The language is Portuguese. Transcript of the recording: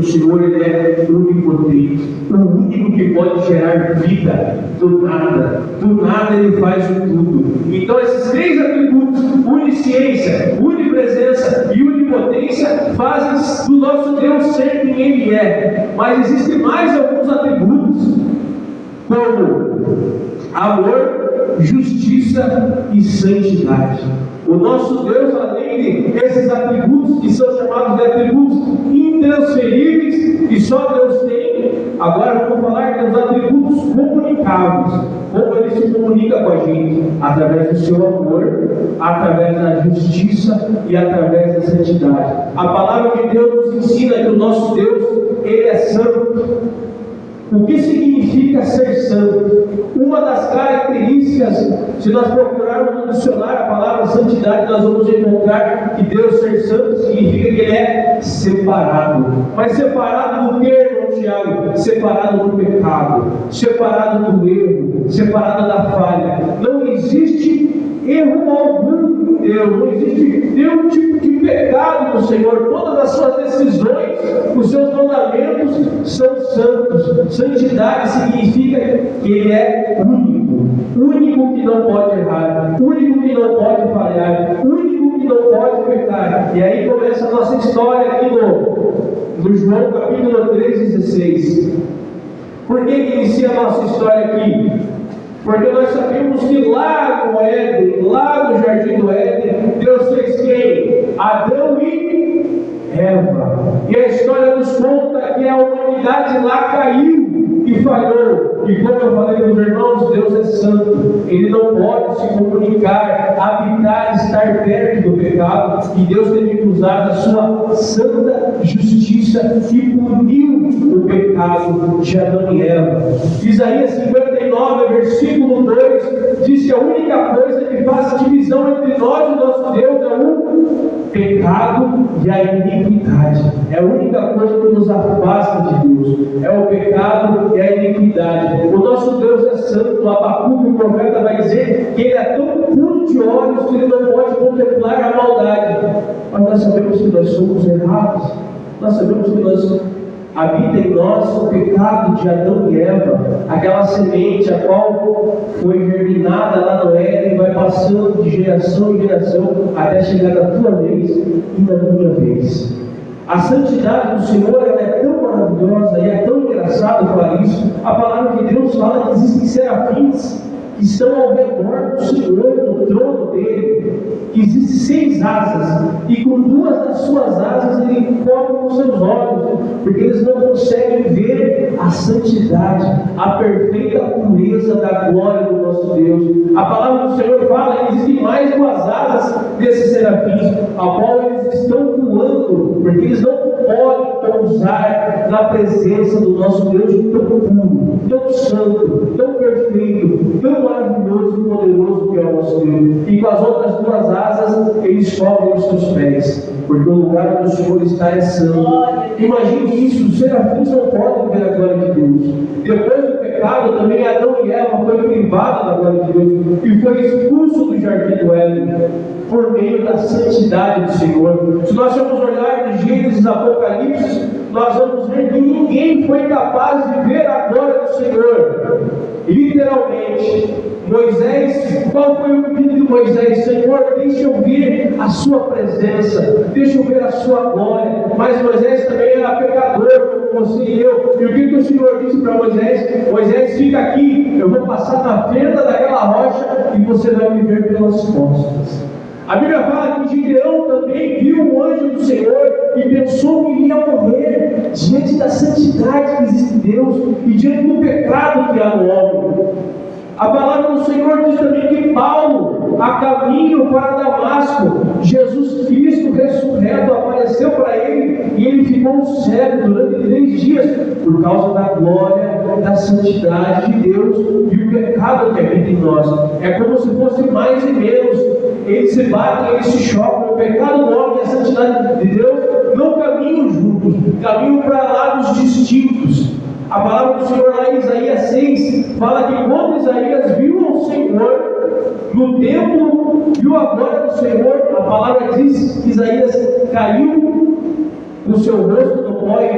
o Senhor ele é onipotente, o único que pode gerar vida do nada ele faz o tudo. Então esses três atributos, onisciência, onipresença e onipotência, fazem do nosso Deus ser quem Ele é. Mas existem mais alguns atributos, como amor, justiça e santidade. O nosso Deus, além desses atributos que são chamados de atributos intransferíveis, que só Deus tem, agora vamos falar dos atributos comunicáveis. Como Ele se comunica com a gente? Através do seu amor, através da justiça e através da santidade. A palavra de Deus nos ensina que o nosso Deus, Ele é santo. O que significa ser santo? Uma das características, se nós procurarmos no dicionário a palavra santidade, nós vamos encontrar que Deus ser santo significa que Ele é separado. Mas separado do que, irmão Tiago? Separado do pecado, separado do erro, separado da falha. Não existe erro algum em Deus, não existe nenhum tipo de pecado no Senhor. Todas as suas decisões, os seus mandamentos são santos. Santidade significa que Ele é único que não pode errar, único que não pode falhar, único que não pode pecar. E aí começa a nossa história aqui no João capítulo 3:16. Por que inicia a nossa história aqui? Porque nós sabemos que lá no Éden, lá no Jardim do Éden, Deus fez quem? Adão e Eva. E a história nos conta que a humanidade lá caiu e falhou. E como eu falei para os irmãos, Deus é santo. Ele não pode se comunicar, habitar, estar perto do pecado. E Deus teve que usar a sua santa justiça e puniu o pecado de Adão e Eva. Isaías 59, versículo 2, diz que a única coisa que faz divisão entre nós e o nosso Deus é o pecado e a iniquidade. É a única coisa que nos afasta de Deus. É o pecado e a iniquidade. O nosso Deus é santo. Abacuque, o profeta, vai dizer que Ele é tão puro de olhos que Ele não pode contemplar a maldade. Mas nós sabemos que nós somos errados. Nós sabemos que habita em nós o pecado de Adão e Eva, aquela semente a qual foi germinada lá no Éden e vai passando de geração em geração até chegar na tua vez e na minha vez. A santidade do Senhor ela é tão maravilhosa e é tão engraçado falar isso. A palavra de Deus fala que existem serafins que estão ao redor do Senhor, no trono dele, que existem 6 asas, e com 2 das suas asas ele cobre os seus olhos, porque eles não conseguem ver a santidade, a perfeita pureza da glória do nosso Deus. A palavra do Senhor fala que existem mais 2 asas desses serafins, a qual eles estão voando, porque eles não podem pousar na presença do nosso Deus tão puro, tão santo, tão perfeito, tão maravilhoso e poderoso que é o nosso Deus. E com as outras 2 asas eles cobrem os seus pés, porque o lugar onde o Senhor está é santo. Imagine isso, os serafins não podem ver a glória de Deus. Depois do pecado, também Adão e Eva foram privados da glória de Deus e foi expulso do jardim do Éden por meio da santidade do Senhor. Se nós formos olhar de Gênesis e Apocalipse, nós vamos ver que ninguém foi capaz de ver a glória do Senhor. Literalmente, Moisés, qual foi o pedido de Moisés? Senhor, deixa eu ver a sua presença, deixa eu ver a sua glória. Mas Moisés também era pecador, como você e eu. E o que o Senhor disse para Moisés? Moisés, fica aqui, eu vou passar na fenda daquela rocha e você vai me ver pelas costas. A Bíblia fala que Gideão também viu o anjo do Senhor e pensou que iria morrer diante da santidade que existe em Deus e diante do pecado que há no homem. A palavra do Senhor diz também que Paulo, a caminho para Damasco, Jesus Cristo ressurreto apareceu para ele e ele ficou cego durante 3 dias por causa da glória, da santidade de Deus e o pecado que habita em nós. É como se fosse mais e menos. Eles se batem, eles se chocam. O pecado do homem e a santidade de Deus não caminham juntos, caminham para lados distintos. A palavra do Senhor lá em Isaías 6 fala que quando Isaías viu o Senhor no templo, viu a glória do Senhor, a palavra diz que Isaías caiu o seu rosto no pó e